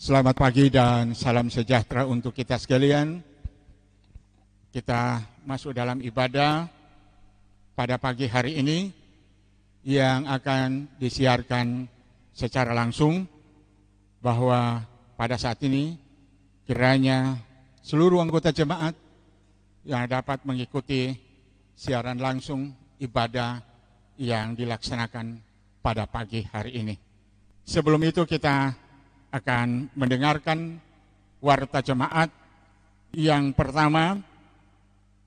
Selamat pagi dan salam sejahtera untuk kita sekalian. Kita masuk dalam ibadah pada pagi hari ini yang akan disiarkan secara langsung, bahwa pada saat ini kiranya seluruh anggota jemaat yang dapat mengikuti siaran langsung ibadah yang dilaksanakan pada pagi hari ini. Sebelum itu kita akan mendengarkan warta jemaat. Yang pertama,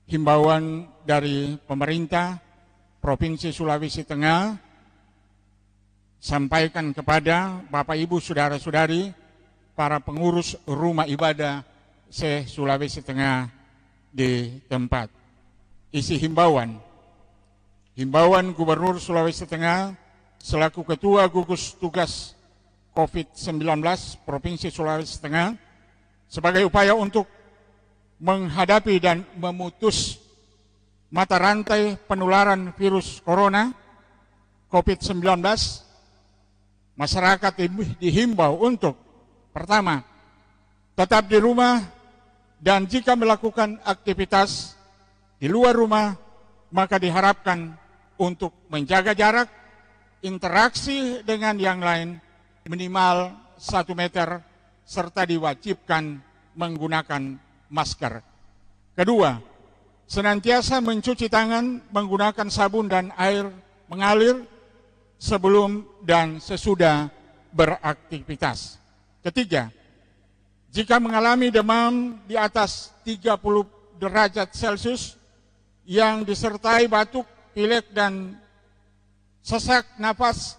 himbauan dari pemerintah Provinsi Sulawesi Tengah sampaikan kepada Bapak Ibu Saudara-saudari para pengurus rumah ibadah se-Sulawesi Tengah di tempat. Isi himbauan Gubernur Sulawesi Tengah selaku Ketua Gugus Tugas COVID-19 Provinsi Sulawesi Tengah sebagai upaya untuk menghadapi dan memutus mata rantai penularan virus corona COVID-19, masyarakat dihimbau untuk pertama, tetap di rumah, dan jika melakukan aktivitas di luar rumah maka diharapkan untuk menjaga jarak, interaksi dengan yang lain minimal 1 meter, serta diwajibkan menggunakan masker. Kedua, senantiasa mencuci tangan menggunakan sabun dan air mengalir sebelum dan sesudah beraktivitas. Ketiga, jika mengalami demam di atas 30 derajat Celcius yang disertai batuk, pilek, dan sesak napas,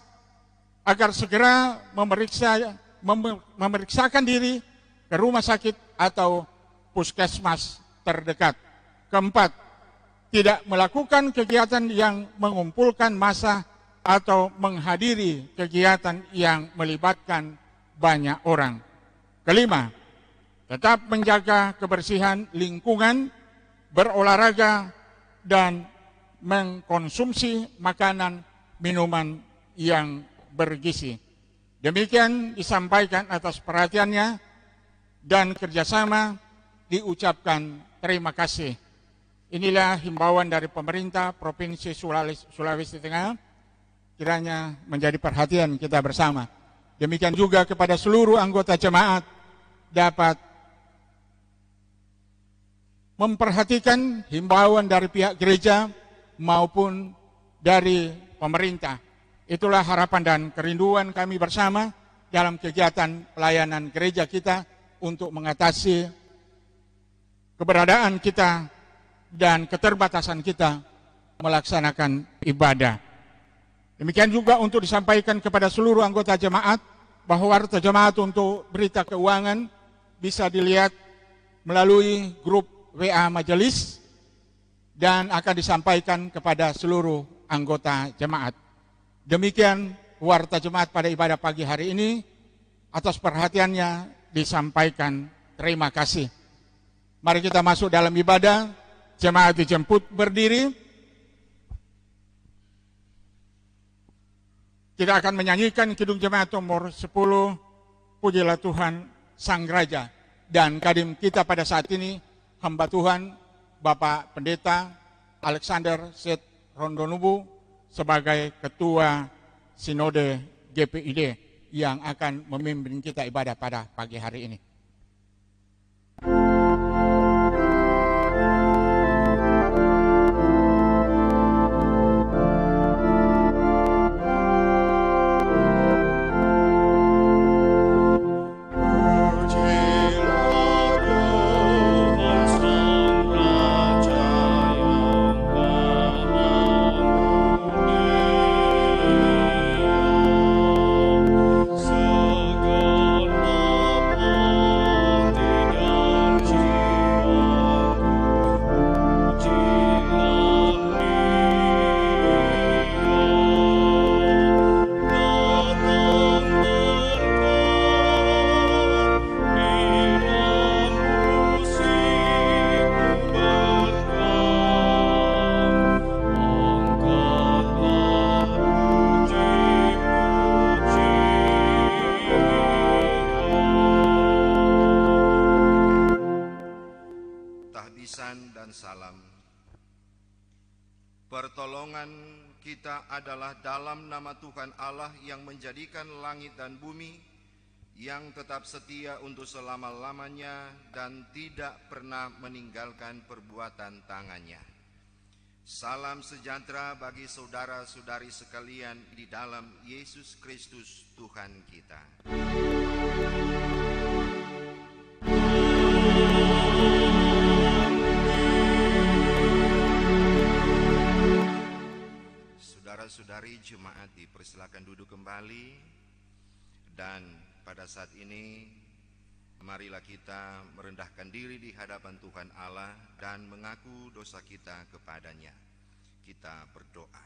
agar segera memeriksakan diri ke rumah sakit atau puskesmas terdekat. Keempat, tidak melakukan kegiatan yang mengumpulkan massa atau menghadiri kegiatan yang melibatkan banyak orang. Kelima, tetap menjaga kebersihan lingkungan, berolahraga, dan mengkonsumsi makanan minuman yang bergizi. Demikian disampaikan atas perhatiannya dan kerjasama, diucapkan terima kasih. Inilah himbauan dari pemerintah Provinsi Sulawesi Tengah, kiranya menjadi perhatian kita bersama. Demikian juga kepada seluruh anggota jemaat dapat memperhatikan himbauan dari pihak gereja maupun dari pemerintah. Itulah harapan dan kerinduan kami bersama dalam kegiatan pelayanan gereja kita untuk mengatasi keberadaan kita dan keterbatasan kita melaksanakan ibadah. Demikian juga untuk disampaikan kepada seluruh anggota jemaat bahwa warta jemaat untuk berita keuangan bisa dilihat melalui grup WA majelis dan akan disampaikan kepada seluruh anggota jemaat. Demikian warta jemaat pada ibadah pagi hari ini. Atas perhatiannya disampaikan terima kasih. Mari kita masuk dalam ibadah. Jemaat dijemput berdiri. Kita akan menyanyikan Kidung Jemaat nomor 10, Pujilah Tuhan Sang Raja. Dan kadim kita pada saat ini, hamba Tuhan Bapak Pendeta Alexander Seth Rondonubu sebagai Ketua Sinode GPID yang akan memimpin kita ibadah pada pagi hari ini. Segala tahbisan dan salam. Pertolongan kita adalah dalam nama Tuhan Allah yang menjadikan langit dan bumi, yang tetap setia untuk selama-lamanya dan tidak pernah meninggalkan perbuatan tangannya. Salam sejahtera bagi saudara-saudari sekalian di dalam Yesus Kristus Tuhan kita. Saudara-saudari jemaat dipersilakan duduk kembali, dan pada saat ini marilah kita merendahkan diri di hadapan Tuhan Allah dan mengaku dosa kita kepadanya. Kita berdoa.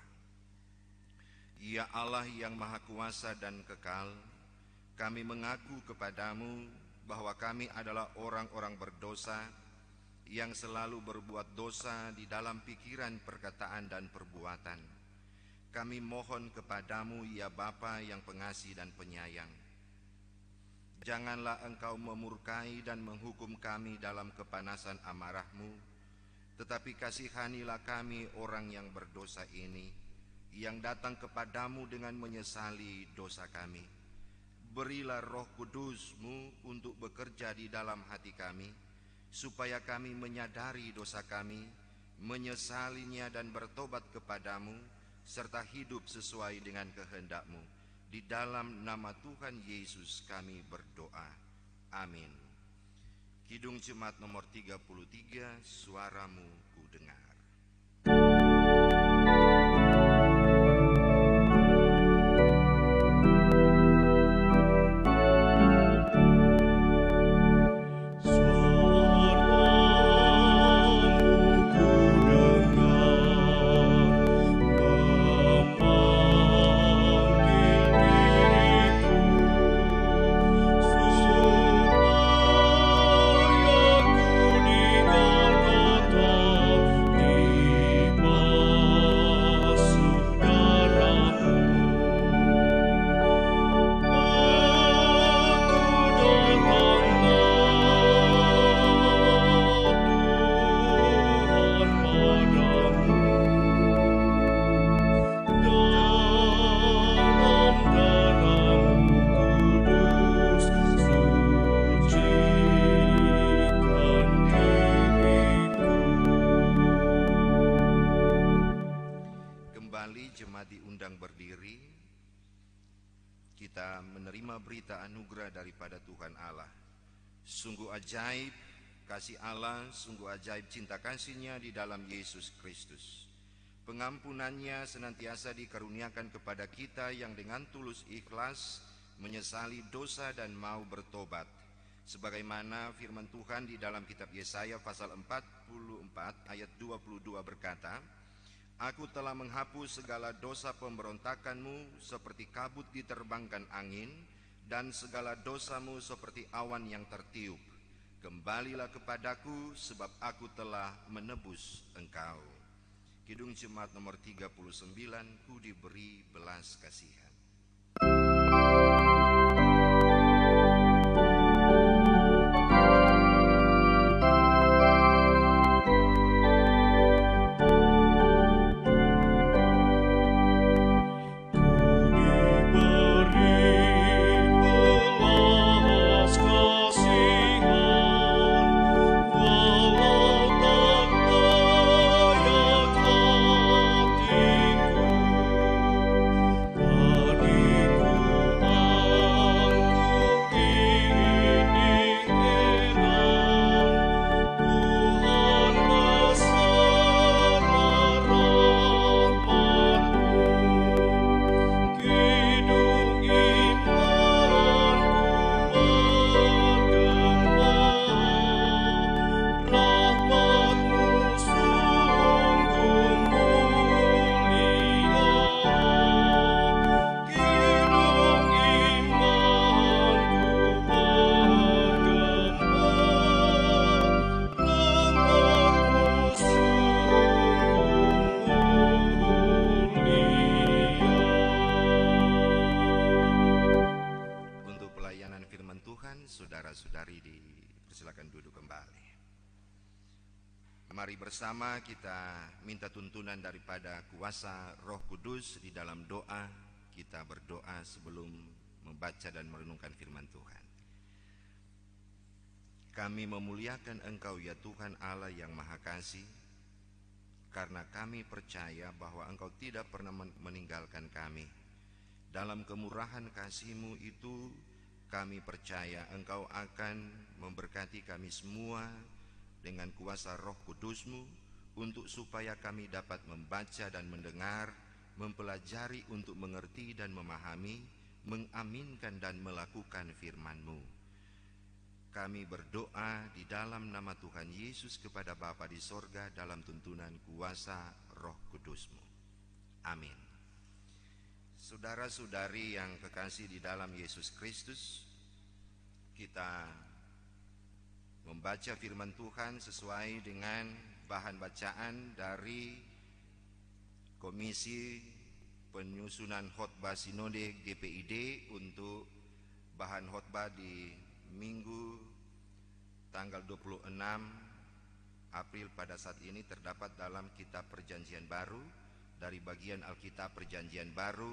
Ya Allah yang Maha Kuasa dan Kekal, kami mengaku kepadamu bahwa kami adalah orang-orang berdosa yang selalu berbuat dosa di dalam pikiran, perkataan, dan perbuatan. Kami mohon kepadamu, ya Bapa yang pengasih dan penyayang, janganlah engkau memurkai dan menghukum kami dalam kepanasan amarahmu, tetapi kasihanilah kami orang yang berdosa ini, yang datang kepadamu dengan menyesali dosa kami. Berilah Roh Kudus-Mu untuk bekerja di dalam hati kami, supaya kami menyadari dosa kami, menyesalinya dan bertobat kepadamu, serta hidup sesuai dengan kehendak-Mu. Di dalam nama Tuhan Yesus kami berdoa. Amin. Kidung Jemaat nomor 33, suaramu ku dengar. Kita menerima berita anugerah daripada Tuhan Allah. Sungguh ajaib kasih Allah, sungguh ajaib cinta kasih-Nya di dalam Yesus Kristus. Pengampunannya senantiasa dikaruniakan kepada kita yang dengan tulus ikhlas menyesali dosa dan mau bertobat. Sebagaimana firman Tuhan di dalam kitab Yesaya pasal 44 ayat 22 berkata, Aku telah menghapus segala dosa pemberontakanmu seperti kabut diterbangkan angin, dan segala dosamu seperti awan yang tertiup. Kembalilah kepadaku, sebab aku telah menebus engkau. Kidung Jemaat nomor 39, ku diberi belas kasihan. Oh Mari bersama kita minta tuntunan daripada kuasa Roh Kudus di dalam doa. Kita berdoa sebelum membaca dan merenungkan firman Tuhan. Kami memuliakan Engkau ya Tuhan Allah yang Maha Kasih, karena kami percaya bahwa Engkau tidak pernah meninggalkan kami. Dalam kemurahan kasih-Mu itu, kami percaya Engkau akan memberkati kami semua dengan kuasa Roh Kudus-Mu, untuk supaya kami dapat membaca dan mendengar, mempelajari untuk mengerti dan memahami, mengaminkan dan melakukan firman-Mu. Kami berdoa di dalam nama Tuhan Yesus kepada Bapa di sorga dalam tuntunan kuasa Roh Kudus-Mu. Amin. Saudara-saudari yang kekasih di dalam Yesus Kristus, kita membaca firman Tuhan sesuai dengan bahan bacaan dari Komisi Penyusunan Khotbah Sinode GPID untuk bahan khotbah di Minggu tanggal 26 April pada saat ini terdapat dalam Kitab Perjanjian Baru, dari bagian Alkitab Perjanjian Baru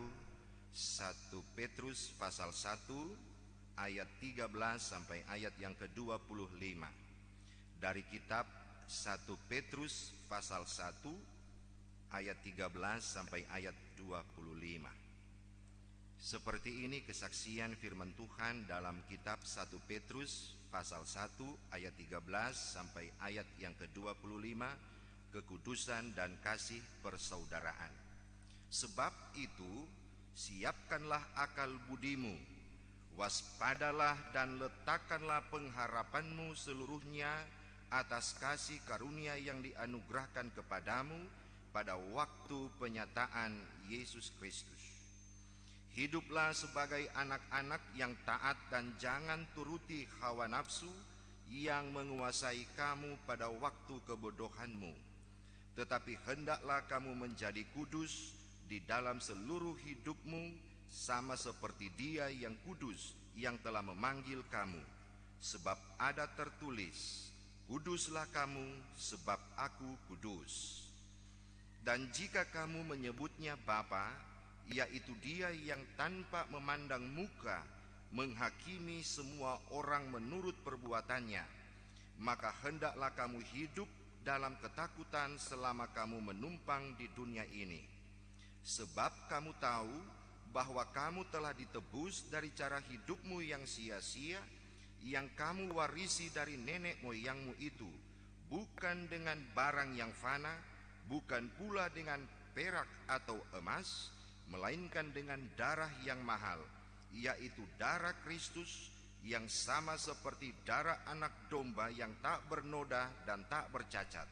1 Petrus pasal 1 ayat 13 sampai ayat yang ke-25. Dari kitab 1 Petrus pasal 1 ayat 13 sampai ayat 25. Seperti ini kesaksian firman Tuhan dalam kitab 1 Petrus pasal 1 ayat 13 sampai ayat yang ke-25, kekudusan dan kasih persaudaraan. Sebab itu, siapkanlah akal budimu, waspadalah dan letakkanlah pengharapanmu seluruhnya atas kasih karunia yang dianugerahkan kepadamu pada waktu penyataan Yesus Kristus. Hiduplah sebagai anak-anak yang taat dan jangan turuti hawa nafsu yang menguasai kamu pada waktu kebodohanmu. Tetapi hendaklah kamu menjadi kudus di dalam seluruh hidupmu, sama seperti Dia yang kudus yang telah memanggil kamu. Sebab ada tertulis, kuduslah kamu sebab aku kudus. Dan jika kamu menyebutnya Bapa, yaitu Dia yang tanpa memandang muka menghakimi semua orang menurut perbuatannya, maka hendaklah kamu hidup dalam ketakutan selama kamu menumpang di dunia ini. Sebab kamu tahu bahwa kamu telah ditebus dari cara hidupmu yang sia-sia, yang kamu warisi dari nenek moyangmu itu, bukan dengan barang yang fana, bukan pula dengan perak atau emas, melainkan dengan darah yang mahal, yaitu darah Kristus, yang sama seperti darah anak domba yang tak bernoda dan tak bercacat.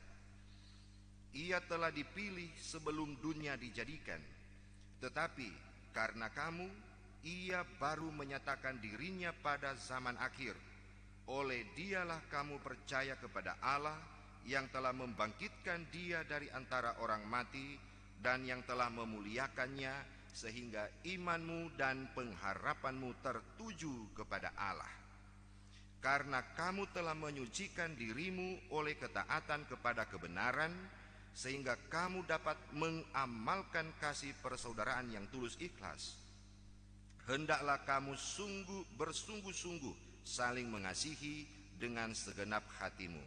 Ia telah dipilih sebelum dunia dijadikan, tetapi karena kamu, Ia baru menyatakan dirinya pada zaman akhir. Oleh Dialah kamu percaya kepada Allah yang telah membangkitkan Dia dari antara orang mati dan yang telah memuliakannya, sehingga imanmu dan pengharapanmu tertuju kepada Allah. Karena kamu telah menyucikan dirimu oleh ketaatan kepada kebenaran, sehingga kamu dapat mengamalkan kasih persaudaraan yang tulus ikhlas. Hendaklah kamu bersungguh-sungguh saling mengasihi dengan segenap hatimu,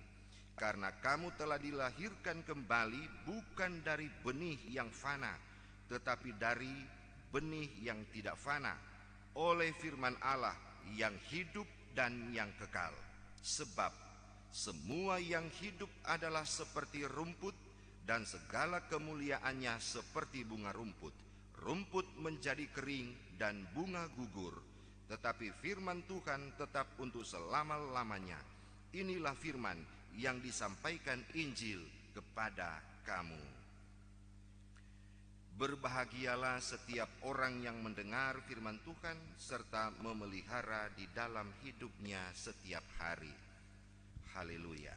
karena kamu telah dilahirkan kembali bukan dari benih yang fana, tetapi dari benih yang tidak fana, oleh firman Allah yang hidup dan yang kekal. Sebab semua yang hidup adalah seperti rumput, dan segala kemuliaannya seperti bunga rumput. Rumput menjadi kering dan bunga gugur, tetapi firman Tuhan tetap untuk selama-lamanya. Inilah firman yang disampaikan Injil kepada kamu. Berbahagialah setiap orang yang mendengar firman Tuhan serta memelihara di dalam hidupnya setiap hari. Haleluya.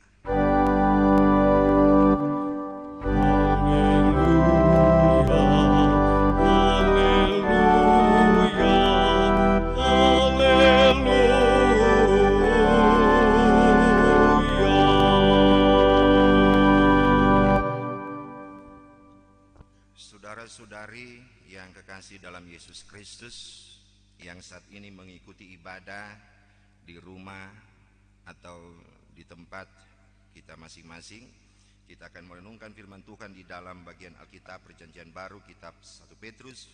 Saudara-saudari yang kekasih dalam Yesus Kristus, yang saat ini mengikuti ibadah di rumah atau di tempat kita masing-masing, kita akan merenungkan firman Tuhan di dalam bagian Alkitab Perjanjian Baru, kitab 1 Petrus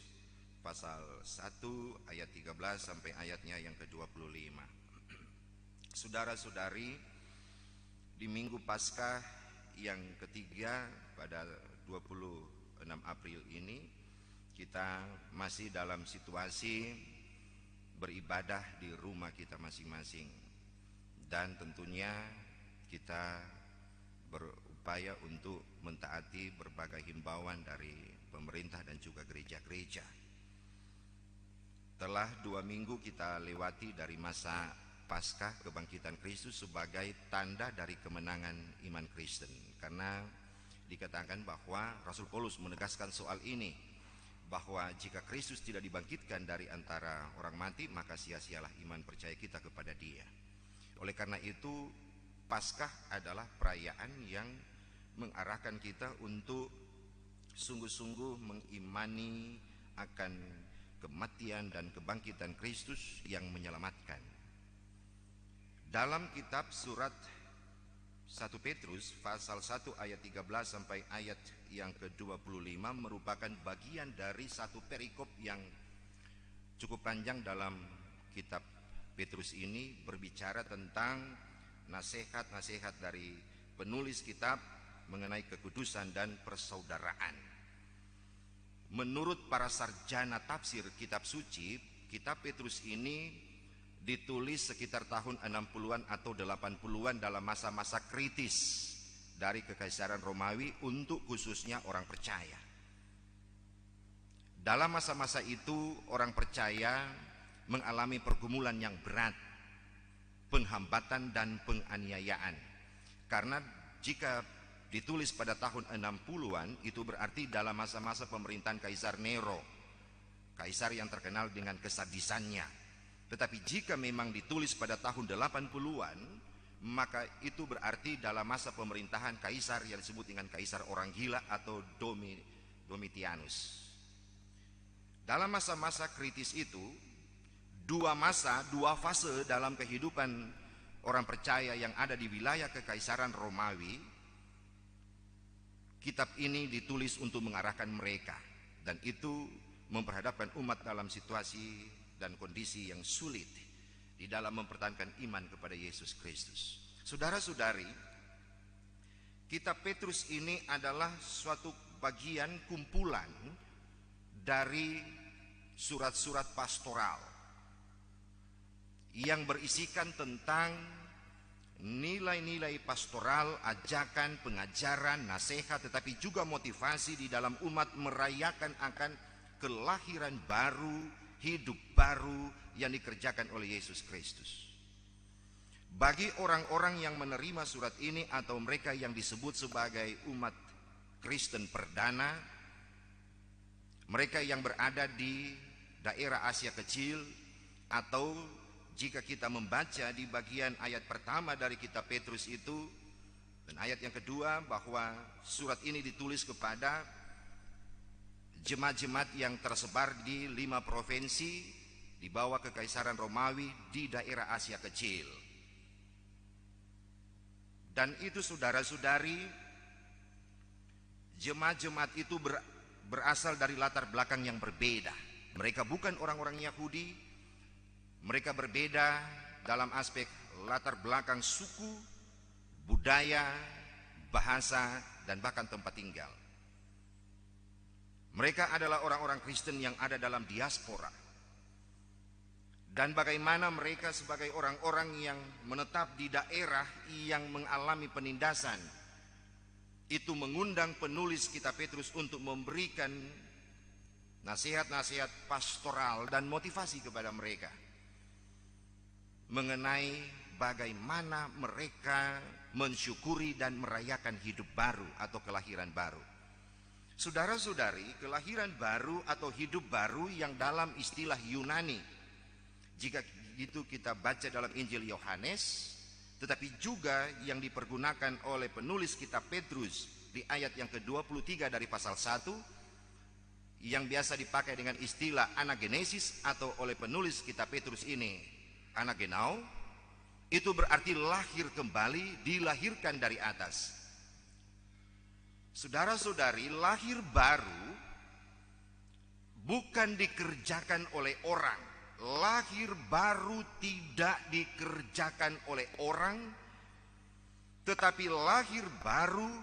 pasal 1 ayat 13 sampai ayatnya yang ke-25. Saudara-saudari, di Minggu Paskah yang ketiga pada 26 April ini, kita masih dalam situasi beribadah di rumah kita masing-masing, dan tentunya kita berupaya untuk mentaati berbagai himbauan dari pemerintah dan juga gereja-gereja. Telah 2 minggu kita lewati dari masa Paskah kebangkitan Kristus sebagai tanda dari kemenangan iman Kristen, karena dikatakan bahwa Rasul Paulus menegaskan soal ini, bahwa jika Kristus tidak dibangkitkan dari antara orang mati, maka sia-sialah iman percaya kita kepada Dia. Oleh karena itu, Paskah adalah perayaan yang mengarahkan kita untuk sungguh-sungguh mengimani akan kematian dan kebangkitan Kristus yang menyelamatkan. Dalam kitab surat 1 Petrus pasal 1 ayat 13 sampai ayat yang ke-25 merupakan bagian dari satu perikop yang cukup panjang dalam kitab Petrus ini, berbicara tentang nasihat-nasihat dari penulis kitab mengenai kekudusan dan persaudaraan. Menurut para sarjana tafsir kitab suci, kitab Petrus ini ditulis sekitar tahun 60-an atau 80-an dalam masa-masa kritis dari Kekaisaran Romawi untuk khususnya orang percaya. Dalam masa-masa itu orang percaya mengalami pergumulan yang berat, penghambatan dan penganiayaan. Karena jika ditulis pada tahun 60-an, itu berarti dalam masa-masa pemerintahan Kaisar Nero, kaisar yang terkenal dengan kesadisannya. Tetapi jika memang ditulis pada tahun 80-an, maka itu berarti dalam masa pemerintahan kaisar yang disebut dengan kaisar orang gila atau Domitianus. Dalam masa-masa kritis itu, dua fase dalam kehidupan orang percaya yang ada di wilayah Kekaisaran Romawi. Kitab ini ditulis untuk mengarahkan mereka, dan itu memperhadapkan umat dalam situasi dan kondisi yang sulit di dalam mempertahankan iman kepada Yesus Kristus. Saudara-saudari, kitab Petrus ini adalah suatu bagian kumpulan dari surat-surat pastoral yang berisikan tentang nilai-nilai pastoral, ajakan, pengajaran, nasihat, tetapi juga motivasi di dalam umat merayakan akan kelahiran baru, hidup baru yang dikerjakan oleh Yesus Kristus. Bagi orang-orang yang menerima surat ini atau mereka yang disebut sebagai umat Kristen perdana, mereka yang berada di daerah Asia Kecil, atau jika kita membaca di bagian ayat pertama dari kitab Petrus itu dan ayat yang kedua, bahwa surat ini ditulis kepada jemaat-jemaat yang tersebar di 5 provinsi di bawah Kekaisaran Romawi di daerah Asia Kecil. Dan itu saudara-saudari, jemaat-jemaat itu berasal dari latar belakang yang berbeda. Mereka bukan orang-orang Yahudi, mereka berbeda dalam aspek latar belakang suku, budaya, bahasa, dan bahkan tempat tinggal. Mereka adalah orang-orang Kristen yang ada dalam diaspora. Dan bagaimana mereka sebagai orang-orang yang menetap di daerah yang mengalami penindasan, itu mengundang penulis kitab Petrus untuk memberikan nasihat-nasihat pastoral dan motivasi kepada mereka mengenai bagaimana mereka mensyukuri dan merayakan hidup baru atau kelahiran baru. Saudara-saudari, kelahiran baru atau hidup baru yang dalam istilah Yunani, jika itu kita baca dalam Injil Yohanes, tetapi juga yang dipergunakan oleh penulis kitab Petrus di ayat yang ke-23 dari pasal 1, yang biasa dipakai dengan istilah anagenesis atau oleh penulis kitab Petrus ini anagenao, itu berarti lahir kembali, dilahirkan dari atas. Saudara-saudari, lahir baru bukan dikerjakan oleh orang. Lahir baru tidak dikerjakan oleh orang, tetapi lahir baru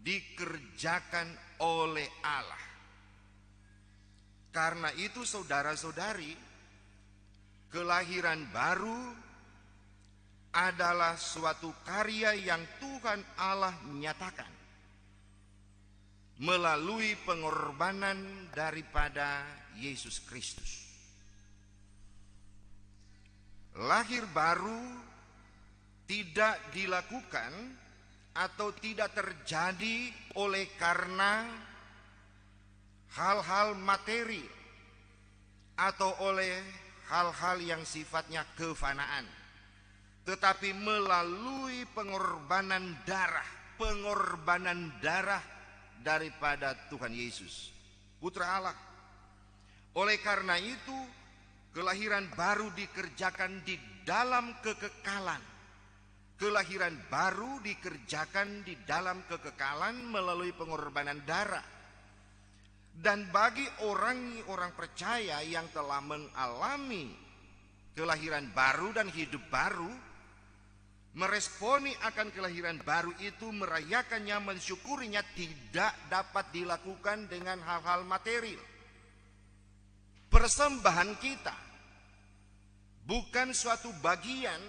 dikerjakan oleh Allah. Karena itu saudara-saudari, kelahiran baru adalah suatu karya yang Tuhan Allah nyatakan melalui pengorbanan daripada Yesus Kristus. Lahir baru tidak dilakukan atau tidak terjadi oleh karena hal-hal materi atau oleh hal-hal yang sifatnya kefanaan, tetapi melalui pengorbanan darah daripada Tuhan Yesus, Putra Allah. Oleh karena itu, kelahiran baru dikerjakan di dalam kekekalan. Kelahiran baru dikerjakan di dalam kekekalan melalui pengorbanan darah. Dan bagi orang-orang percaya yang telah mengalami kelahiran baru dan hidup baru, meresponi akan kelahiran baru itu, merayakannya, mensyukurinya, tidak dapat dilakukan dengan hal-hal material. Persembahan kita bukan suatu bagian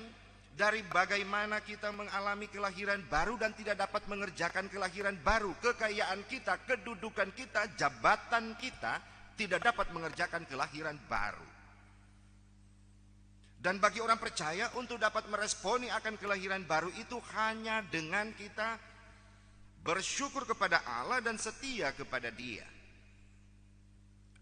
dari bagaimana kita mengalami kelahiran baru dan tidak dapat mengerjakan kelahiran baru. Kekayaan kita, kedudukan kita, jabatan kita tidak dapat mengerjakan kelahiran baru. Dan bagi orang percaya, untuk dapat meresponi akan kelahiran baru itu hanya dengan kita bersyukur kepada Allah dan setia kepada Dia.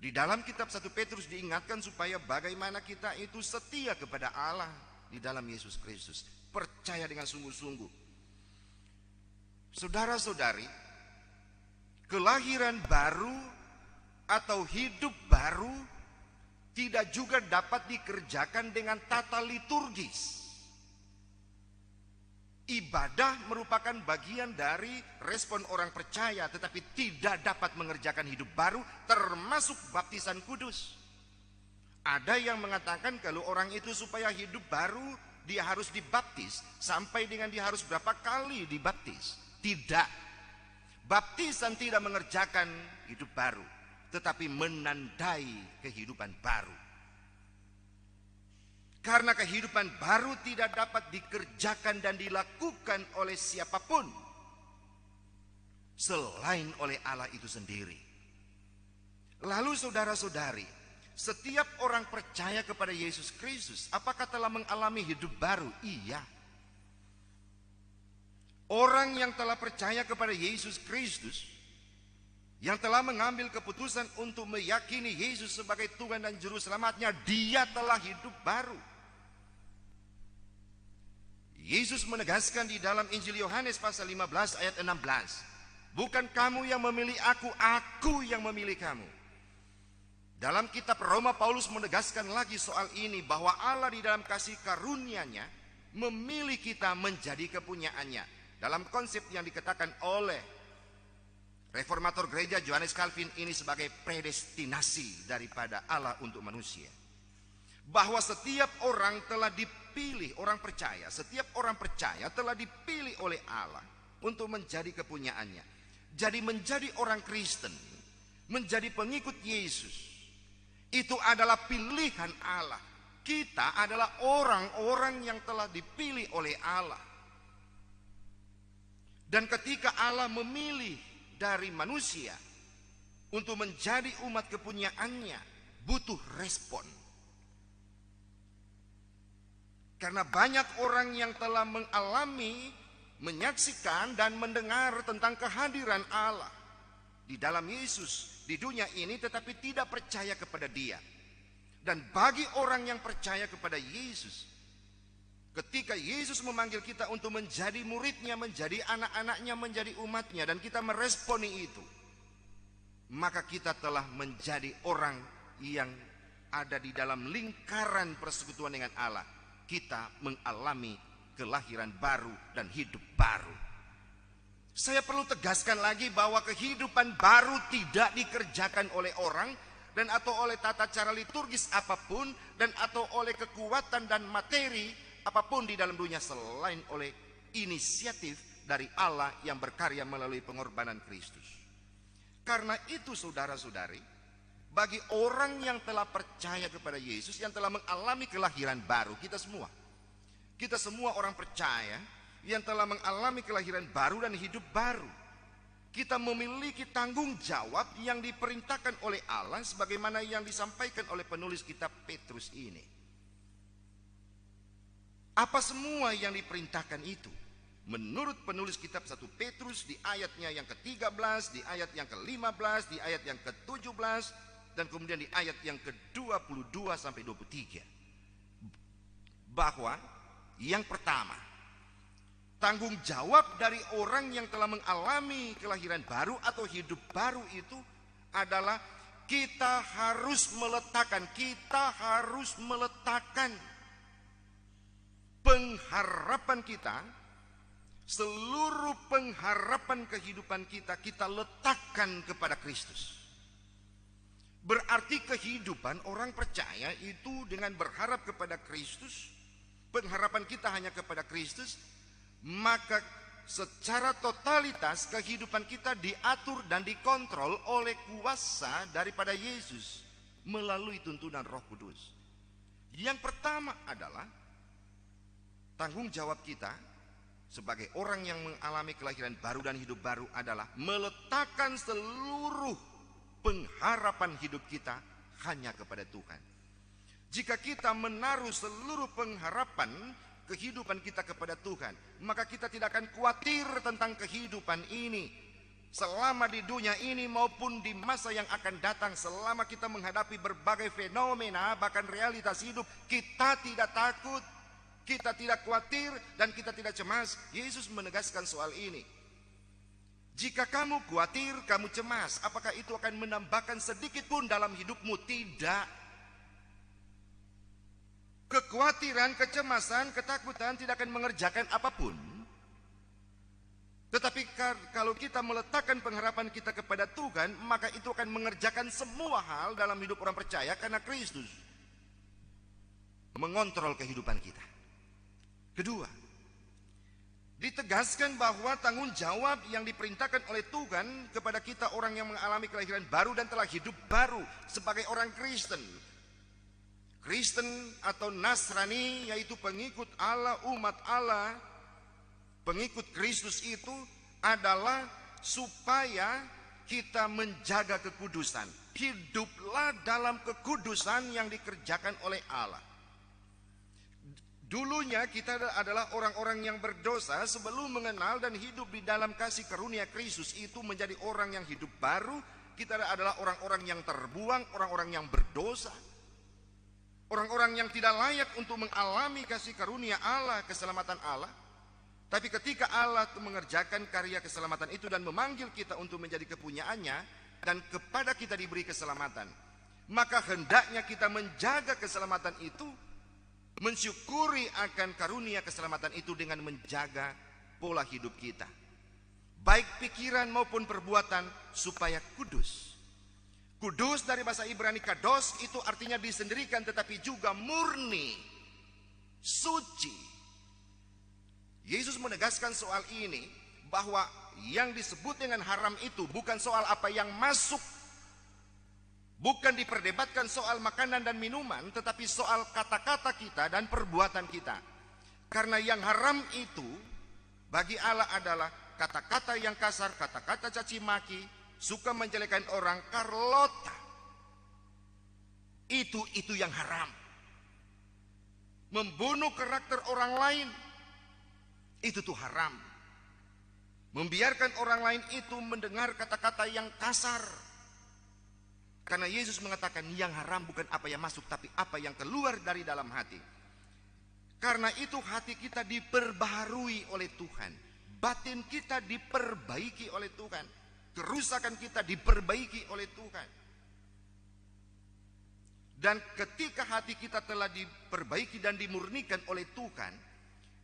Di dalam kitab 1 Petrus diingatkan supaya bagaimana kita itu setia kepada Allah di dalam Yesus Kristus, percaya dengan sungguh-sungguh. Saudara-saudari, kelahiran baru atau hidup baru tidak juga dapat dikerjakan dengan tata liturgis. Ibadah merupakan bagian dari respon orang percaya, tetapi tidak dapat mengerjakan hidup baru, termasuk baptisan kudus. Ada yang mengatakan kalau orang itu supaya hidup baru, dia harus dibaptis, sampai dengan dia harus berapa kali dibaptis. Tidak. Baptisan tidak mengerjakan hidup baru, tetapi menandai kehidupan baru. Karena kehidupan baru tidak dapat dikerjakan dan dilakukan oleh siapapun selain oleh Allah itu sendiri. Lalu saudara-saudari, setiap orang percaya kepada Yesus Kristus, apakah telah mengalami hidup baru? Iya. Orang yang telah percaya kepada Yesus Kristus, yang telah mengambil keputusan untuk meyakini Yesus sebagai Tuhan dan Juru Selamatnya, dia telah hidup baru. Yesus menegaskan di dalam Injil Yohanes pasal 15 ayat 16, bukan kamu yang memilih aku yang memilih kamu. Dalam kitab Roma, Paulus menegaskan lagi soal ini, bahwa Allah di dalam kasih karunia-Nya memilih kita menjadi kepunyaannya. Dalam konsep yang dikatakan oleh Reformator Gereja Johannes Calvin ini sebagai predestinasi daripada Allah untuk manusia. Bahwa setiap orang telah dipilih, setiap orang percaya telah dipilih oleh Allah untuk menjadi kepunyaannya. Jadi menjadi orang Kristen, menjadi pengikut Yesus, itu adalah pilihan Allah. Kita adalah orang-orang yang telah dipilih oleh Allah. Dan ketika Allah memilih dari manusia untuk menjadi umat kepunyaannya, butuh respon. Karena banyak orang yang telah mengalami, menyaksikan dan mendengar tentang kehadiran Allah di dalam Yesus di dunia ini, tetapi tidak percaya kepada Dia. Dan bagi orang yang percaya kepada Yesus, ketika Yesus memanggil kita untuk menjadi muridnya, menjadi anak-anaknya, menjadi umatnya, dan kita meresponi itu, maka kita telah menjadi orang yang ada di dalam lingkaran persekutuan dengan Allah. Kita mengalami kelahiran baru dan hidup baru. Saya perlu tegaskan lagi bahwa kehidupan baru tidak dikerjakan oleh orang dan atau oleh tata cara liturgis apapun dan atau oleh kekuatan dan materi apapun di dalam dunia selain oleh inisiatif dari Allah yang berkarya melalui pengorbanan Kristus. Karena itu saudara-saudari, bagi orang yang telah percaya kepada Yesus, yang telah mengalami kelahiran baru, kita semua orang percaya yang telah mengalami kelahiran baru dan hidup baru, kita memiliki tanggung jawab yang diperintahkan oleh Allah sebagaimana yang disampaikan oleh penulis kitab Petrus ini. Apa semua yang diperintahkan itu? Menurut penulis kitab 1 Petrus di ayatnya yang ke-13, di ayat yang ke-15, di ayat yang ke-17, dan kemudian di ayat yang ke-22 sampai 23. Bahwa yang pertama, tanggung jawab dari orang yang telah mengalami kelahiran baru atau hidup baru itu adalah kita harus meletakkan pengharapan kita, seluruh pengharapan kehidupan kita letakkan kepada Kristus. Berarti kehidupan orang percaya itu dengan berharap kepada Kristus, pengharapan kita hanya kepada Kristus, maka secara totalitas kehidupan kita diatur dan dikontrol oleh kuasa daripada Yesus melalui tuntunan Roh Kudus. Yang pertama adalah tanggung jawab kita sebagai orang yang mengalami kelahiran baru dan hidup baru adalah meletakkan seluruh pengharapan hidup kita hanya kepada Tuhan. Jika kita menaruh seluruh pengharapan kehidupan kita kepada Tuhan, maka kita tidak akan khawatir tentang kehidupan ini selama di dunia ini maupun di masa yang akan datang. Selama kita menghadapi berbagai fenomena bahkan realitas hidup, kita tidak takut, kita tidak khawatir, dan kita tidak cemas. Yesus menegaskan soal ini. Jika kamu khawatir, kamu cemas, apakah itu akan menambahkan sedikit pun dalam hidupmu? Tidak. Kekhawatiran, kecemasan, ketakutan tidak akan mengerjakan apapun. Tetapi kalau kita meletakkan pengharapan kita kepada Tuhan, maka itu akan mengerjakan semua hal dalam hidup orang percaya karena Kristus mengontrol kehidupan kita. Kedua, ditegaskan bahwa tanggung jawab yang diperintahkan oleh Tuhan kepada kita orang yang mengalami kelahiran baru dan telah hidup baru sebagai orang Kristen. Kristen atau Nasrani, yaitu pengikut Allah, umat Allah, pengikut Kristus itu adalah supaya kita menjaga kekudusan. Hiduplah dalam kekudusan yang dikerjakan oleh Allah. Dulunya kita adalah orang-orang yang berdosa sebelum mengenal dan hidup di dalam kasih karunia Kristus itu menjadi orang yang hidup baru. Kita adalah orang-orang yang terbuang, orang-orang yang berdosa, orang-orang yang tidak layak untuk mengalami kasih karunia Allah, keselamatan Allah. Tapi ketika Allah mengerjakan karya keselamatan itu dan memanggil kita untuk menjadi kepunyaannya, dan kepada kita diberi keselamatan, maka hendaknya kita menjaga keselamatan itu, mensyukuri akan karunia keselamatan itu dengan menjaga pola hidup kita, baik pikiran maupun perbuatan, supaya kudus. Kudus dari bahasa Ibrani kados itu artinya disendirikan, tetapi juga murni, suci. Yesus menegaskan soal ini, bahwa yang disebut dengan haram itu bukan soal apa yang masuk, bukan diperdebatkan soal makanan dan minuman, tetapi soal kata-kata kita dan perbuatan kita. Karena yang haram itu bagi Allah adalah kata-kata yang kasar, kata-kata caci maki, suka menjelekkan orang, karlota. Itu yang haram. Membunuh karakter orang lain, itu tuh haram. Membiarkan orang lain itu mendengar kata-kata yang kasar. Karena Yesus mengatakan yang haram bukan apa yang masuk, tapi apa yang keluar dari dalam hati. Karena itu hati kita diperbaharui oleh Tuhan, batin kita diperbaiki oleh Tuhan. kerusakan kita diperbaiki oleh Tuhan. Dan ketika hati kita telah diperbaiki dan dimurnikan oleh Tuhan,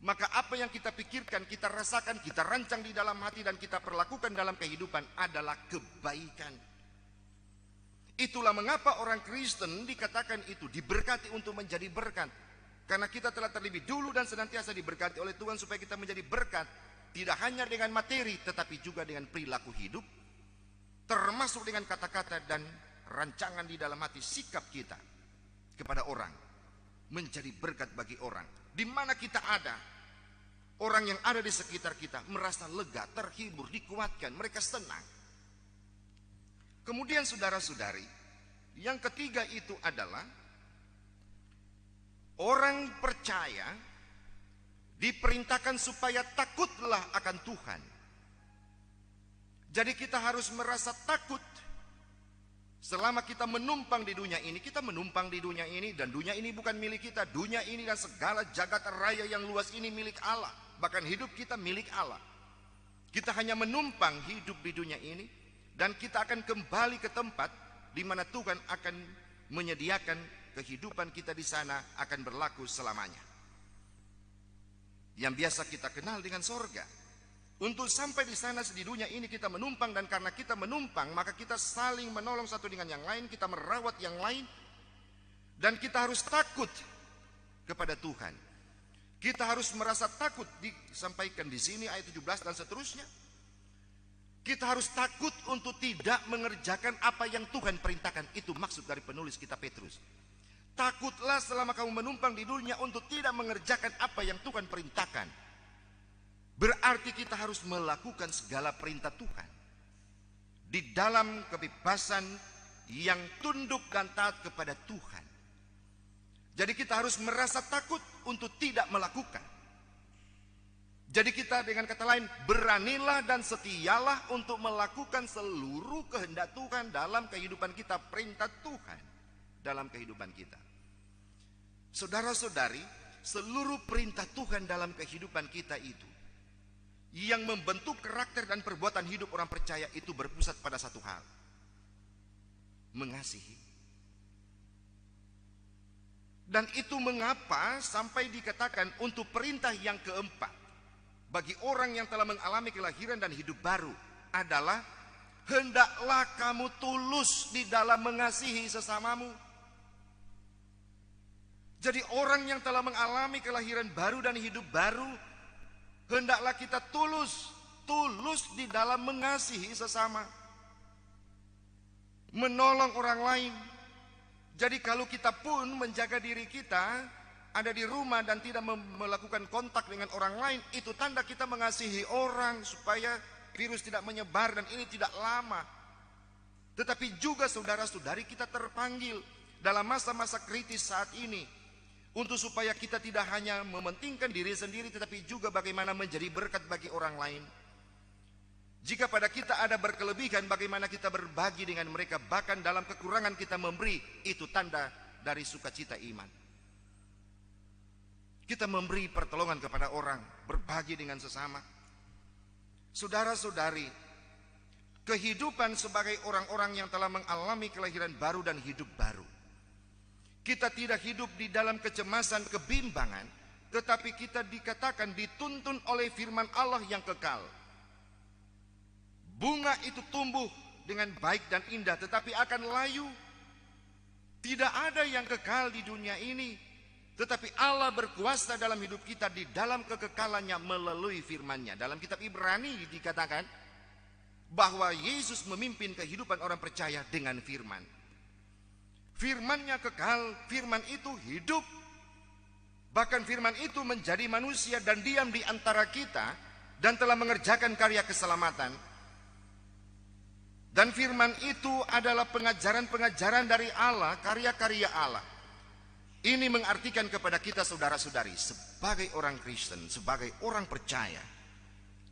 maka apa yang kita pikirkan, kita rasakan, kita rancang di dalam hati dan kita perlakukan dalam kehidupan adalah kebaikan. Itulah mengapa orang Kristen dikatakan itu diberkati untuk menjadi berkat. Karena kita telah terlebih dulu dan senantiasa diberkati oleh Tuhan supaya kita menjadi berkat. Tidak hanya dengan materi, tetapi juga dengan perilaku hidup, termasuk dengan kata-kata dan rancangan di dalam hati, sikap kita kepada orang, menjadi berkat bagi orang. Di mana kita ada, orang yang ada di sekitar kita merasa lega, terhibur, dikuatkan, mereka senang. Kemudian saudara-saudari, yang ketiga itu adalah orang percaya diperintahkan supaya takutlah akan Tuhan. Jadi kita harus merasa takut. Selama kita menumpang di dunia ini, kita menumpang di dunia ini, dan dunia ini bukan milik kita. Dunia ini dan segala jagat raya yang luas ini milik Allah. Bahkan hidup kita milik Allah. Kita hanya menumpang hidup di dunia ini, dan kita akan kembali ke tempat di mana Tuhan akan menyediakan kehidupan kita di sana akan berlaku selamanya. Yang biasa kita kenal dengan sorga. Untuk sampai di sana di dunia ini kita menumpang, dan karena kita menumpang maka kita saling menolong satu dengan yang lain, kita merawat yang lain, dan kita harus takut kepada Tuhan. Kita harus merasa takut, disampaikan di sini ayat 17 dan seterusnya. Kita harus takut untuk tidak mengerjakan apa yang Tuhan perintahkan. Itu maksud dari penulis kitab Petrus. Takutlah selama kamu menumpang di dunia untuk tidak mengerjakan apa yang Tuhan perintahkan. Berarti kita harus melakukan segala perintah Tuhan di dalam kebebasan yang tunduk dan taat kepada Tuhan. Jadi kita harus merasa takut untuk tidak melakukan. Jadi kita dengan kata lain, beranilah dan setialah untuk melakukan seluruh kehendak Tuhan dalam kehidupan kita, perintah Tuhan dalam kehidupan kita. Saudara-saudari, seluruh perintah Tuhan dalam kehidupan kita itu yang membentuk karakter dan perbuatan hidup orang percaya itu berpusat pada satu hal: mengasihi. Dan itu mengapa sampai dikatakan untuk perintah yang keempat bagi orang yang telah mengalami kelahiran dan hidup baru adalah hendaklah kamu tulus di dalam mengasihi sesamamu. Jadi orang yang telah mengalami kelahiran baru dan hidup baru, hendaklah kita tulus di dalam mengasihi sesama, menolong orang lain. Jadi kalau kita pun menjaga diri kita, ada di rumah dan tidak melakukan kontak dengan orang lain, itu tanda kita mengasihi orang supaya virus tidak menyebar dan ini tidak lama. Tetapi juga saudara-saudari, kita terpanggil dalam masa-masa kritis saat ini untuk supaya kita tidak hanya mementingkan diri sendiri, tetapi juga bagaimana menjadi berkat bagi orang lain. Jika pada kita ada berkelebihan, bagaimana kita berbagi dengan mereka. Bahkan dalam kekurangan kita memberi. Itu tanda dari sukacita iman. Kita memberi pertolongan kepada orang, berbagi dengan sesama. Saudara-saudari, kehidupan sebagai orang-orang yang telah mengalami kelahiran baru dan hidup baru, kita tidak hidup di dalam kecemasan, kebimbangan, tetapi kita dikatakan dituntun oleh firman Allah yang kekal. Bunga itu tumbuh dengan baik dan indah, tetapi akan layu. Tidak ada yang kekal di dunia ini, tetapi Allah berkuasa dalam hidup kita di dalam kekekalannya melalui firman-Nya. Dalam kitab Ibrani dikatakan bahwa Yesus memimpin kehidupan orang percaya dengan firman. Firman-Nya kekal, firman itu hidup. Bahkan firman itu menjadi manusia dan diam di antara kita dan telah mengerjakan karya keselamatan. Dan firman itu adalah pengajaran-pengajaran dari Allah, karya-karya Allah. Ini mengartikan kepada kita saudara-saudari, sebagai orang Kristen, sebagai orang percaya,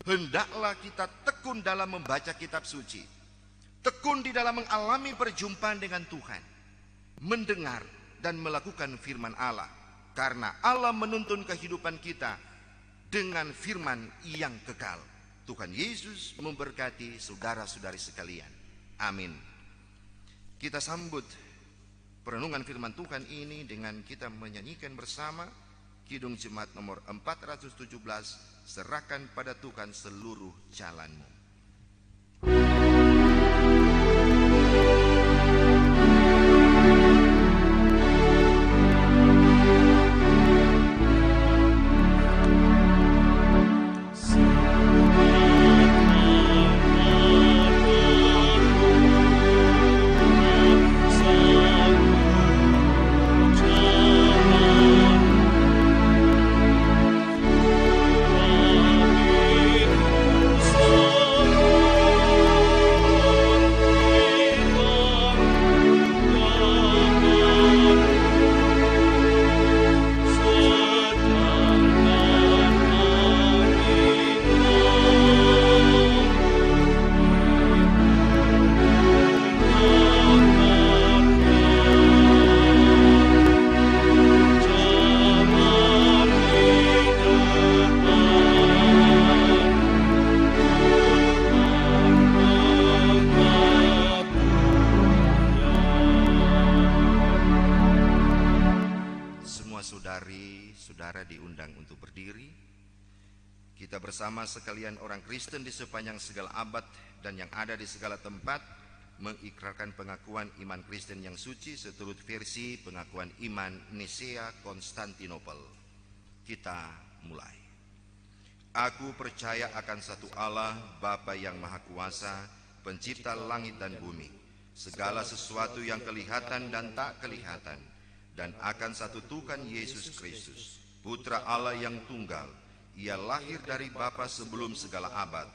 hendaklah kita tekun dalam membaca kitab suci, tekun di dalam mengalami perjumpaan dengan Tuhan, mendengar dan melakukan firman Allah, karena Allah menuntun kehidupan kita dengan firman yang kekal. Tuhan Yesus memberkati saudara-saudari sekalian. Amin. Kita sambut perenungan firman Tuhan ini dengan kita menyanyikan bersama Kidung Jemaat nomor 417, serahkan pada Tuhan seluruh jalanmu. Saudara diundang untuk berdiri. Kita bersama sekalian orang Kristen di sepanjang segala abad dan yang ada di segala tempat mengikrarkan pengakuan iman Kristen yang suci seturut versi pengakuan iman Nisea Konstantinopel. Kita mulai. Aku percaya akan satu Allah, Bapa yang Maha Kuasa, pencipta langit dan bumi, segala sesuatu yang kelihatan dan tak kelihatan, dan akan satu Tuhan Yesus Kristus, Putra Allah yang tunggal. Ia lahir dari Bapa sebelum segala abad,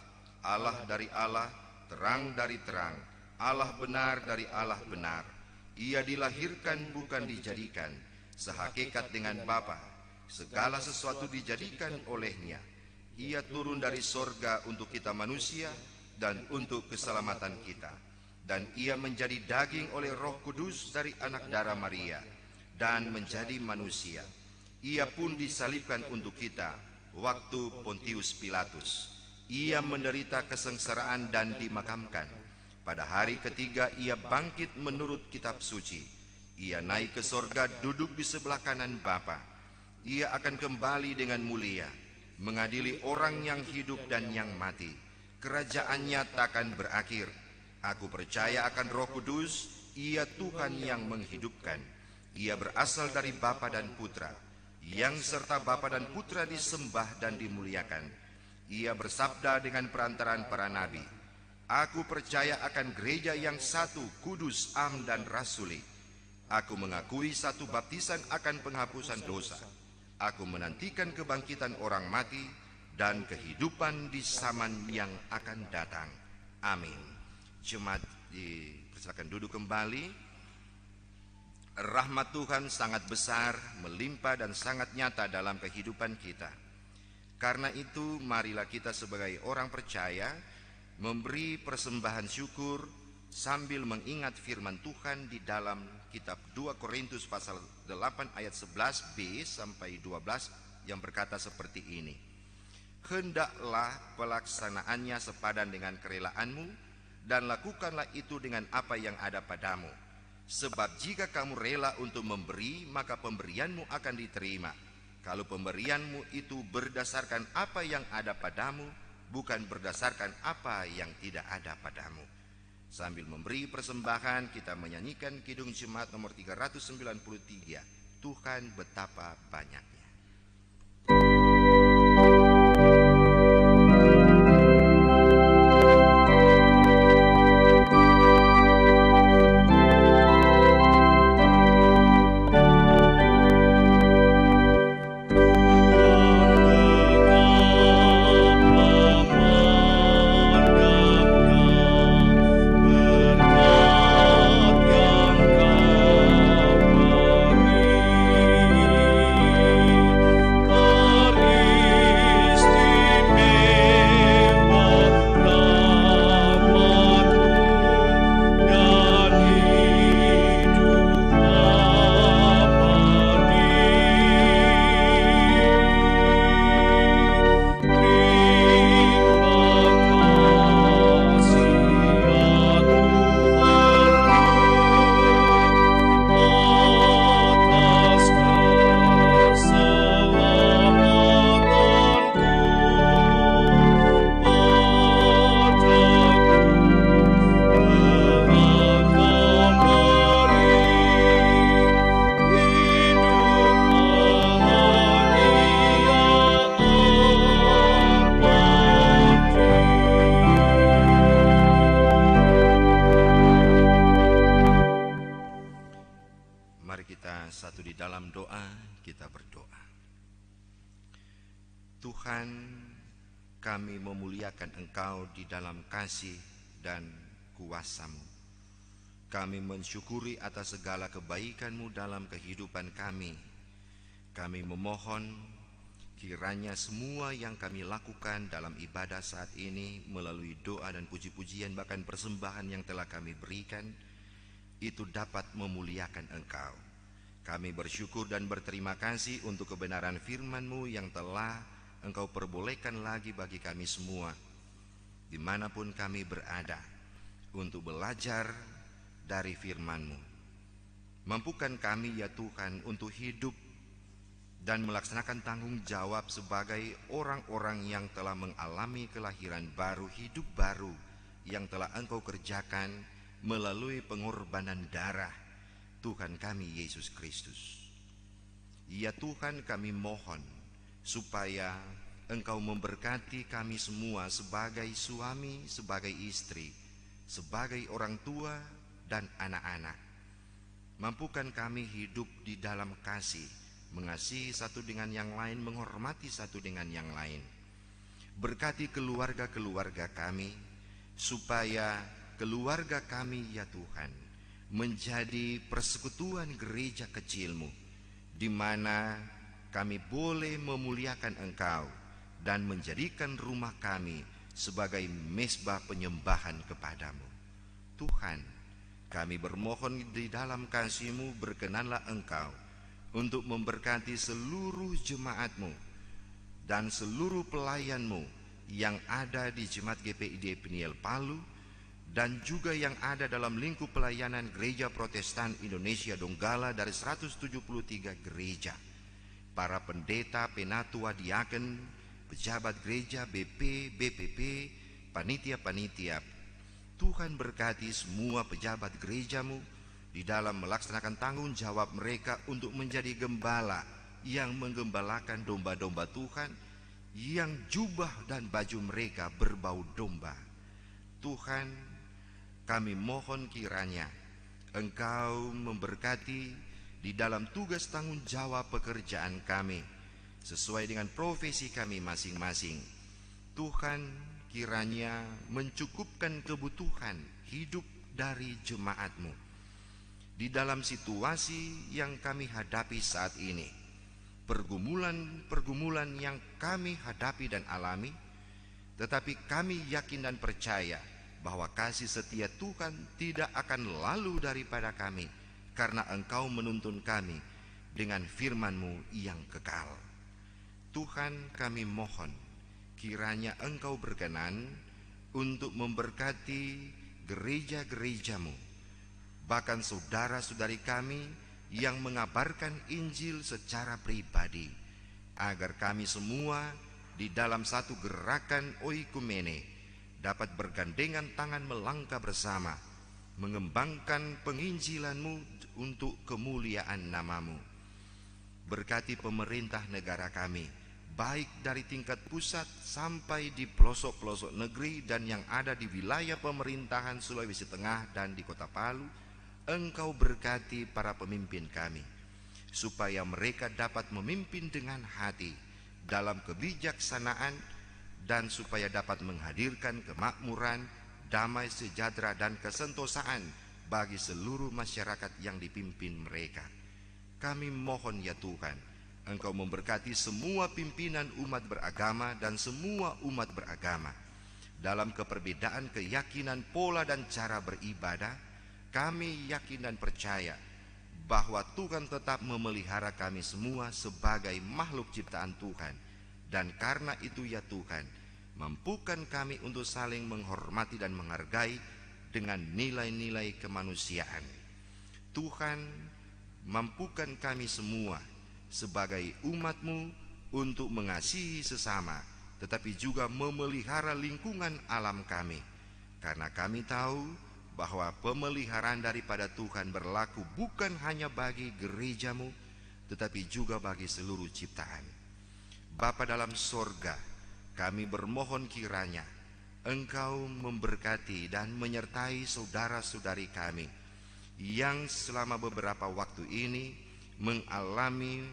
Allah dari Allah, terang dari terang, Allah benar dari Allah benar. Ia dilahirkan bukan dijadikan, sehakikat dengan Bapa. Segala sesuatu dijadikan olehnya. Ia turun dari sorga untuk kita manusia dan untuk keselamatan kita. Dan ia menjadi daging oleh Roh Kudus dari anak darah Maria dan menjadi manusia. Ia pun disalibkan untuk kita waktu Pontius Pilatus. Ia menderita kesengsaraan dan dimakamkan. Pada hari ketiga ia bangkit menurut kitab suci. Ia naik ke sorga, duduk di sebelah kanan Bapa. Ia akan kembali dengan mulia, mengadili orang yang hidup dan yang mati. Kerajaannya takkan berakhir. Aku percaya akan Roh Kudus, Ia Tuhan yang menghidupkan. Ia berasal dari Bapa dan Putra, yang serta Bapa dan Putra disembah dan dimuliakan. Ia bersabda dengan perantaraan para nabi, aku percaya akan gereja yang satu, kudus, am dan rasuli. Aku mengakui satu baptisan akan penghapusan dosa. Aku menantikan kebangkitan orang mati dan kehidupan di zaman yang akan datang. Amin. Jemaat dipersilakan duduk kembali. Rahmat Tuhan sangat besar, melimpah dan sangat nyata dalam kehidupan kita. Karena itu marilah kita sebagai orang percaya memberi persembahan syukur sambil mengingat firman Tuhan di dalam kitab 2 Korintus pasal 8 ayat 11b sampai 12 yang berkata seperti ini. Hendaklah pelaksanaannya sepadan dengan kerelaanmu dan lakukanlah itu dengan apa yang ada padamu. Sebab jika kamu rela untuk memberi, maka pemberianmu akan diterima. Kalau pemberianmu itu berdasarkan apa yang ada padamu, bukan berdasarkan apa yang tidak ada padamu. Sambil memberi persembahan, kita menyanyikan Kidung Jemaat nomor 393. Tuhan betapa banyaknya. kami memuliakan Engkau di dalam kasih dan kuasa-Mu. Kami mensyukuri atas segala kebaikan-Mu dalam kehidupan kami. Kami memohon kiranya semua yang kami lakukan dalam ibadah saat ini melalui doa dan puji-pujian bahkan persembahan yang telah kami berikan itu dapat memuliakan Engkau. Kami bersyukur dan berterima kasih untuk kebenaran firman-Mu yang telah Engkau perbolehkan lagi bagi kami semua dimanapun kami berada untuk belajar dari firman-Mu. Mampukan kami ya Tuhan untuk hidup dan melaksanakan tanggung jawab sebagai orang-orang yang telah mengalami kelahiran baru, hidup baru yang telah Engkau kerjakan melalui pengorbanan darah Tuhan kami Yesus Kristus. Ya Tuhan, kami mohon supaya Engkau memberkati kami semua sebagai suami, sebagai istri, sebagai orang tua dan anak-anak. Mampukan kami hidup di dalam kasih, mengasihi satu dengan yang lain, menghormati satu dengan yang lain. Berkati keluarga-keluarga kami, supaya keluarga kami ya Tuhan menjadi persekutuan gereja kecil-Mu, di mana kami boleh memuliakan Engkau dan menjadikan rumah kami sebagai mezbah penyembahan kepadamu. Tuhan, kami bermohon di dalam kasih-Mu, berkenanlah Engkau untuk memberkati seluruh jemaat-Mu dan seluruh pelayan-Mu yang ada di Jemaat GPID Peniel Palu dan juga yang ada dalam lingkup pelayanan Gereja Protestan Indonesia Donggala dari 173 gereja, para pendeta, penatua, diaken, pejabat gereja, BP, BPP, panitia-panitia. Tuhan berkati semua pejabat gereja-Mu di dalam melaksanakan tanggung jawab mereka untuk menjadi gembala yang menggembalakan domba-domba Tuhan, yang jubah dan baju mereka berbau domba. Tuhan, kami mohon kiranya Engkau memberkati di dalam tugas tanggung jawab pekerjaan kami sesuai dengan profesi kami masing-masing. Tuhan, kiranya mencukupkan kebutuhan hidup dari jemaat-Mu di dalam situasi yang kami hadapi saat ini, pergumulan-pergumulan yang kami hadapi dan alami. Tetapi kami yakin dan percaya bahwa kasih setia Tuhan tidak akan lalu daripada kami, karena Engkau menuntun kami dengan firman-Mu yang kekal. Tuhan, kami mohon kiranya Engkau berkenan untuk memberkati gereja-gereja-Mu, bahkan saudara-saudari kami yang mengabarkan Injil secara pribadi, agar kami semua di dalam satu gerakan oikumene dapat bergandengan tangan melangkah bersama, mengembangkan penginjilan-Mu untuk kemuliaan nama-Mu. Berkati pemerintah negara kami, baik dari tingkat pusat sampai di pelosok-pelosok negeri dan yang ada di wilayah pemerintahan Sulawesi Tengah dan di Kota Palu. Engkau berkati para pemimpin kami, supaya mereka dapat memimpin dengan hati dalam kebijaksanaan, dan supaya dapat menghadirkan kemakmuran, damai sejahtera dan kesentosaan bagi seluruh masyarakat yang dipimpin mereka. Kami mohon ya Tuhan, Engkau memberkati semua pimpinan umat beragama dan semua umat beragama dalam keperbedaan keyakinan, pola dan cara beribadah. Kami yakin dan percaya bahwa Tuhan tetap memelihara kami semua sebagai makhluk ciptaan Tuhan. Dan karena itu ya Tuhan, mampukan kami untuk saling menghormati dan menghargai dengan nilai-nilai kemanusiaan. Tuhan, mampukan kami semua sebagai umat-Mu untuk mengasihi sesama, tetapi juga memelihara lingkungan alam kami. Karena kami tahu bahwa pemeliharaan daripada Tuhan berlaku bukan hanya bagi gereja-Mu, tetapi juga bagi seluruh ciptaan. Bapa dalam sorga, kami bermohon kiranya Engkau memberkati dan menyertai saudara-saudari kami yang selama beberapa waktu ini mengalami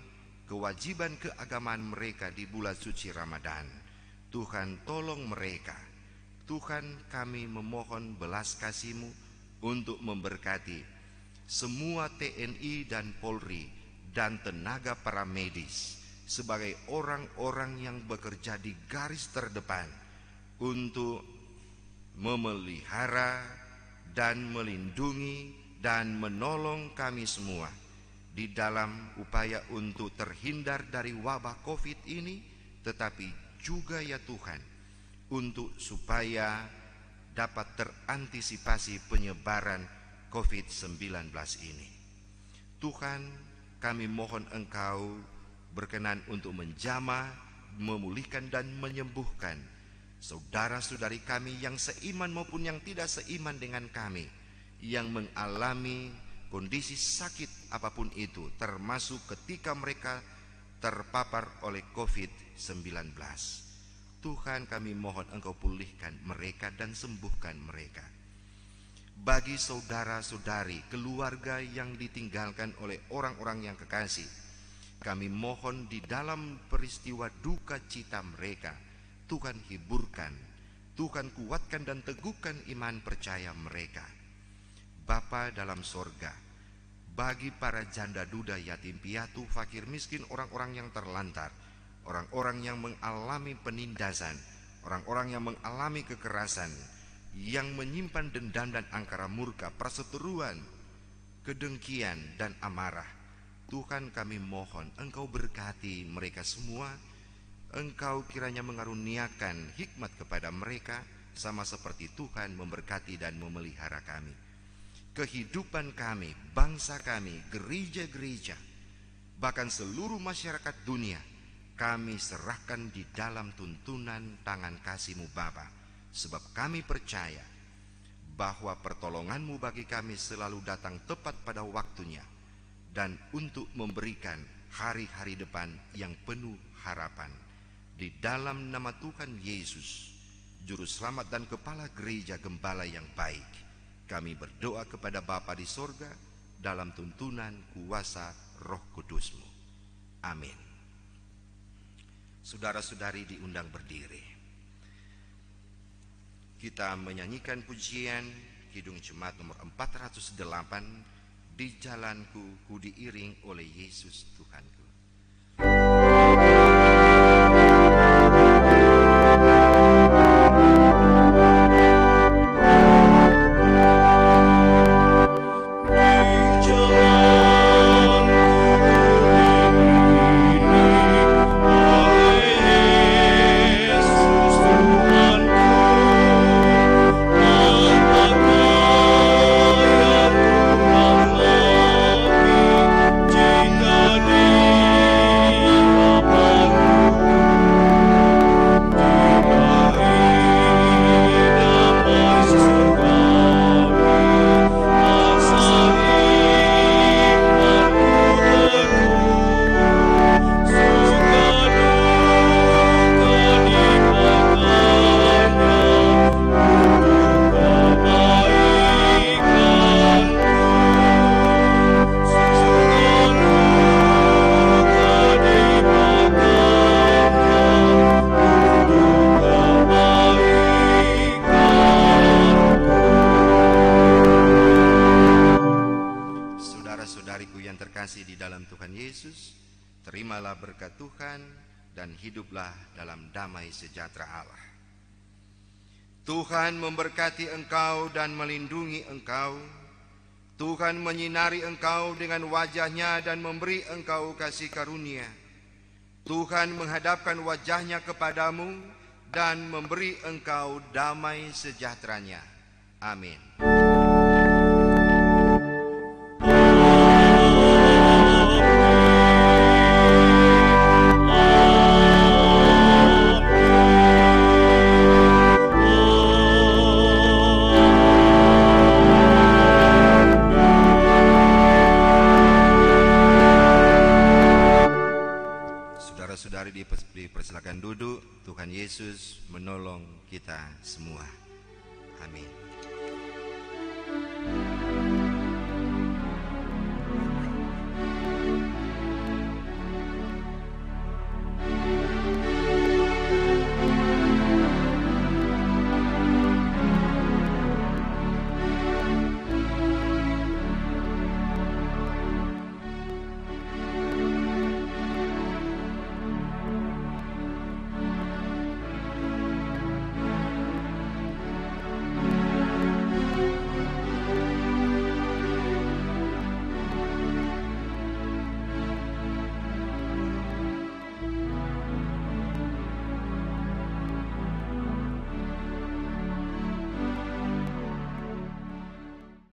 kewajiban keagamaan mereka di bulan suci Ramadan. Tuhan tolong mereka. Tuhan, kami memohon belas kasih-Mu untuk memberkati semua TNI dan Polri dan tenaga para medis sebagai orang-orang yang bekerja di garis terdepan untuk memelihara dan melindungi dan menolong kami semua di dalam upaya untuk terhindar dari wabah COVID ini, tetapi juga ya Tuhan, untuk supaya dapat terantisipasi penyebaran COVID-19 ini. Tuhan, kami mohon Engkau berkenan untuk menjamah, memulihkan dan menyembuhkan saudara-saudari kami yang seiman maupun yang tidak seiman dengan kami, yang mengalami kondisi sakit apapun itu, termasuk ketika mereka terpapar oleh COVID-19. Tuhan, kami mohon Engkau pulihkan mereka dan sembuhkan mereka. Bagi saudara-saudari, keluarga yang ditinggalkan oleh orang-orang yang kekasih, kami mohon di dalam peristiwa duka cita mereka, Tuhan hiburkan, Tuhan kuatkan dan teguhkan iman percaya mereka. Bapa dalam sorga, bagi para janda duda, yatim piatu, fakir miskin, orang-orang yang terlantar, orang-orang yang mengalami penindasan, orang-orang yang mengalami kekerasan, yang menyimpan dendam dan angkara murka, perseteruan, kedengkian dan amarah, Tuhan kami mohon Engkau berkati mereka semua. Engkau kiranya mengaruniakan hikmat kepada mereka, sama seperti Tuhan memberkati dan memelihara kami. Kehidupan kami, bangsa kami, gereja-gereja, bahkan seluruh masyarakat dunia, kami serahkan di dalam tuntunan tangan kasih-Mu Bapa, sebab kami percaya bahwa pertolongan-Mu bagi kami selalu datang tepat pada waktunya, dan untuk memberikan hari-hari depan yang penuh harapan. Di dalam nama Tuhan Yesus, Juru Selamat dan Kepala Gereja Gembala yang baik, kami berdoa kepada Bapa di sorga dalam tuntunan kuasa Roh Kudus-Mu. Amin. Saudara-saudari diundang berdiri. Kita menyanyikan pujian Kidung Jemaat nomor 408, Di Jalanku ku diiring oleh Yesus Tuhanku. Terimalah berkat Tuhan dan hiduplah dalam damai sejahtera Allah. Tuhan memberkati engkau dan melindungi engkau. Tuhan menyinari engkau dengan wajah-Nya dan memberi engkau kasih karunia. Tuhan menghadapkan wajah-Nya kepadamu dan memberi engkau damai sejahtera-Nya. Amin. Dipersilakan duduk. Tuhan Yesus menolong kita semua. Amin.